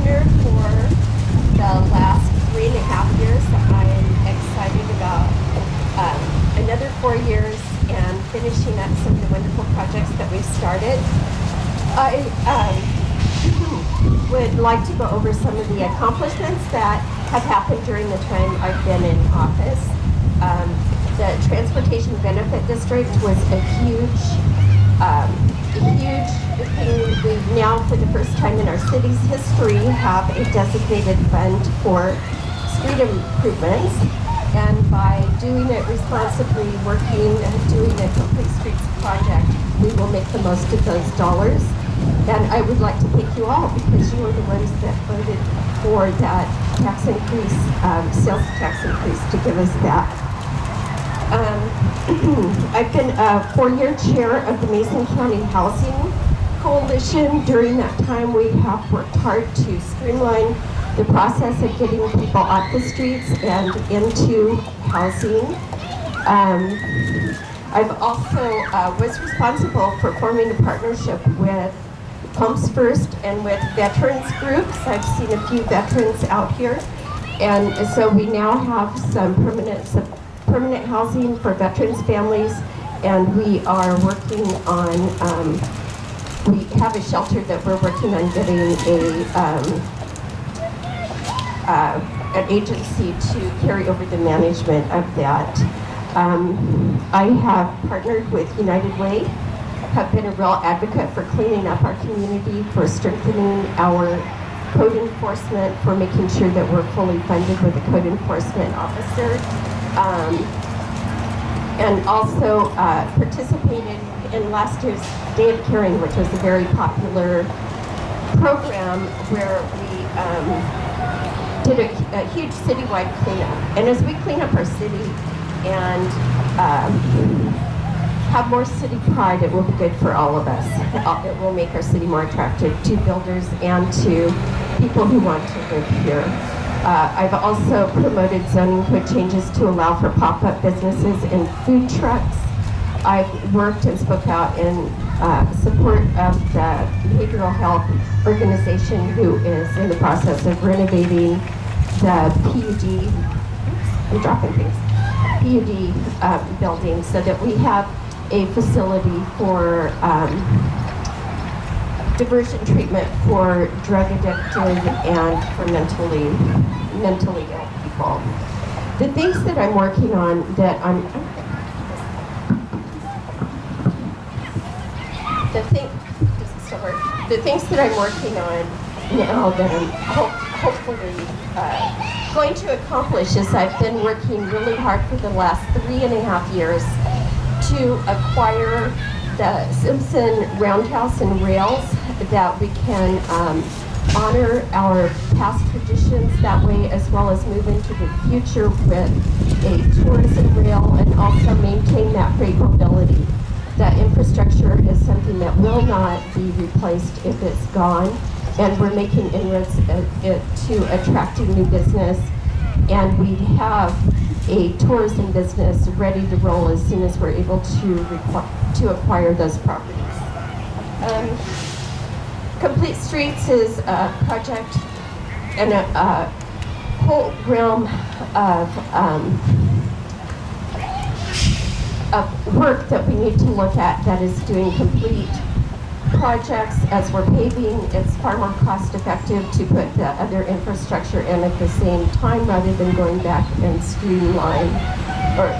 commissioner for the last 3.5 years. I'm excited about another 4 years and finishing up some of the wonderful projects that we've started. I would like to go over some of the accomplishments that have happened during the time I've been in office. The Transportation Benefit District was a huge thing. We now, for the first time in our city's history, have a designated fund for street improvements. And by doing it responsibly, doing a complete streets project, we will make the most of those dollars. And I would like to thank you all because you are the ones that voted for that tax increase, sales tax increase, to give us that. I've been a 4-year chair of the Mason County Housing Coalition. During that time, we have worked hard to streamline the process of getting people off the streets and into housing. I've also was responsible for forming a partnership with Pumps First and with veterans groups. I've seen a few veterans out here, and so we now have some permanent housing for veterans families, and we are working on, we have a shelter that we're working on getting an agency to carry over the management of that. I have partnered with United Way, have been a real advocate for cleaning up our community, for strengthening our code enforcement, for making sure that we're fully funded with a code enforcement officer, and also participated in last year's Day of Caring, which was a very popular program where we did a huge citywide cleanup. And as we clean up our city and have more city pride, it will be good for all of us. It will make our city more attractive to builders and to people who want to live here. I've also promoted zoning code changes to allow for pop-up businesses and food trucks. I've worked and spoke out in support of the behavioral health organization who is in the process of renovating the PUD, I'm dropping things, PUD building so that we have a facility for diversion treatment for drug addicted and for mentally ill people. The things that I'm working on that the things that I'm working on now that I'm hopefully going to accomplish is I've been working really hard for the last 3.5 years to acquire the Simpson Roundhouse and Rails that we can honor our past traditions that way, as well as move into the future with a tourism rail and also maintain that freight mobility. That infrastructure is something that will not be replaced if it's gone, and we're making inroads to attracting new business, and we have a tourism business ready to roll as soon as we're able to acquire those properties. Complete Streets is a project and a whole realm of work that we need to look at that is doing complete projects as we're paving. It's far more cost effective to put the other infrastructure in at the same time rather than going back and streamline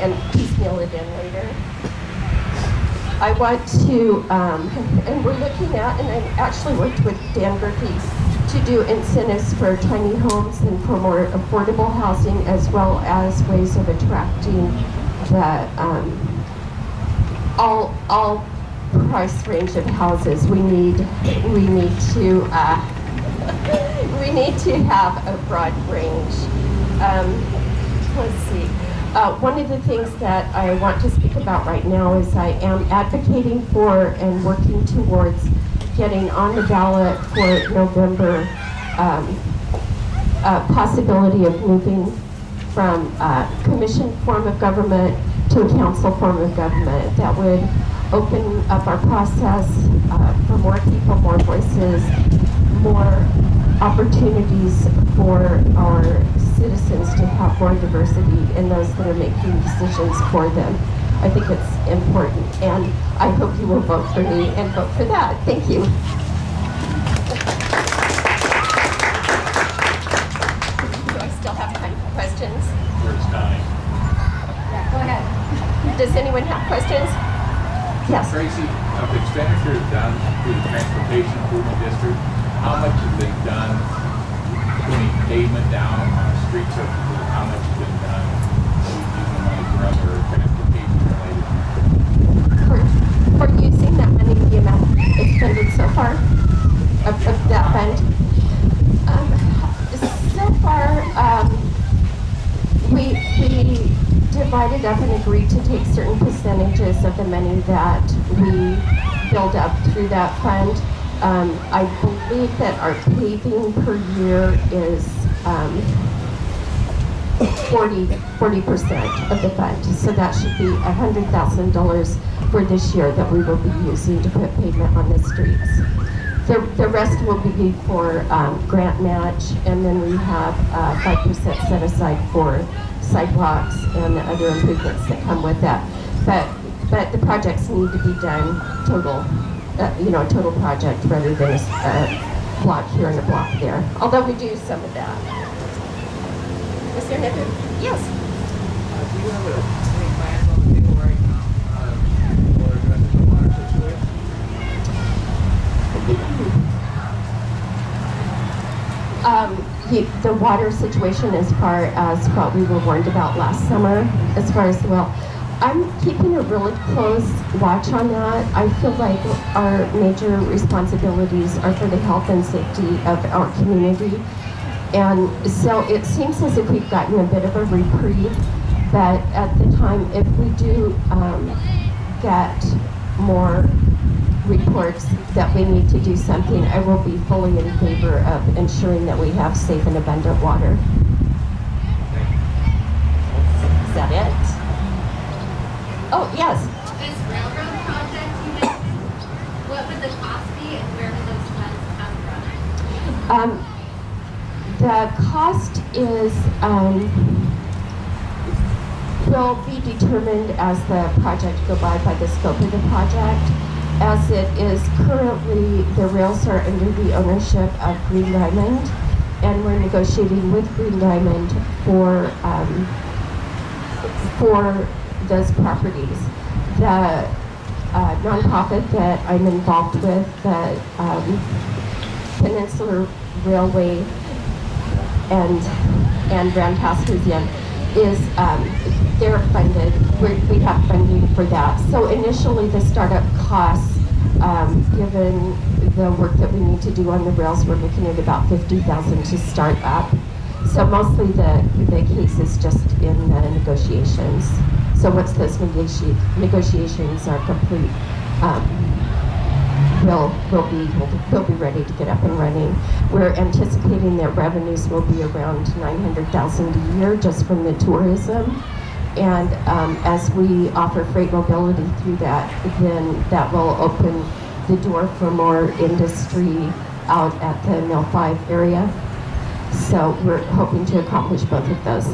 and piecemeal it in later. I want to, and we're looking at, and I actually worked with Dan Murphy to do incentives for tiny homes and for more affordable housing, as well as ways of attracting the all price range of houses. We need to have a broad range. Let's see. One of the things that I want to speak about right now is I am advocating for and working towards getting on the ballot for November possibility of moving from a commission form of government to a council form of government that would open up our process for more people, more voices, more opportunities for our citizens to have more diversity in those that are making decisions for them. I think it's important, and I hope you will vote for me and vote for that. Thank you. Do I still have time for questions? Where's Connie? Yeah, go ahead. Does anyone have questions? Yes. Tracy, of the expenditures done through the Transportation Improvement District, how much have they done putting pavement down on street surfaces? How much has been done using the money for other transportation related? For using that money, the amount expended so far of that fund? So far, we divided up and agreed to take certain percentages of the money that we build up through that fund. I believe that our paving per year is 40% of the fund. So that should be $100,000 for this year that we will be using to put pavement on the streets. The rest will be for grant match, and then we have 5% set aside for sidewalks and other improvements that come with that. But the projects need to be done total, a total project rather than a block here and a block there. Although we do some of that. Mr. Nippon? Yes. Do you have any plans on the table right now for addressing the water situation? The water situation as far as what we were warned about last summer, as far as the well, I'm keeping a really close watch on that. I feel like our major responsibilities are for the health and safety of our community. And so it seems as if we've gotten a bit of a reprieve, but at the time, if we do get more reports that we need to do something, I will be fully in favor of ensuring that we have safe and abundant water. Is that it? Oh, yes. This railroad project you mentioned, what would the cost be and where would those funds come from? The cost is will be determined as the project go by the scope of the project. As it is currently, the rails are under the ownership of Green Diamond, and we're negotiating with Green Diamond for those properties. The nonprofit that I'm involved with, the Peninsular Railway and Roundhouse Museum, is they're funded. We have funding for that. So initially, the startup costs, given the work that we need to do on the rails, we're looking at about $50,000 to start up. So mostly the case is just in the negotiations. So once those negotiations are complete, we'll be ready to get up and running. We're anticipating that revenues will be around $900,000 a year just from the tourism. And as we offer freight mobility through that, then that will open the door for more industry out at the Mill 5 area. So we're hoping to accomplish both of those.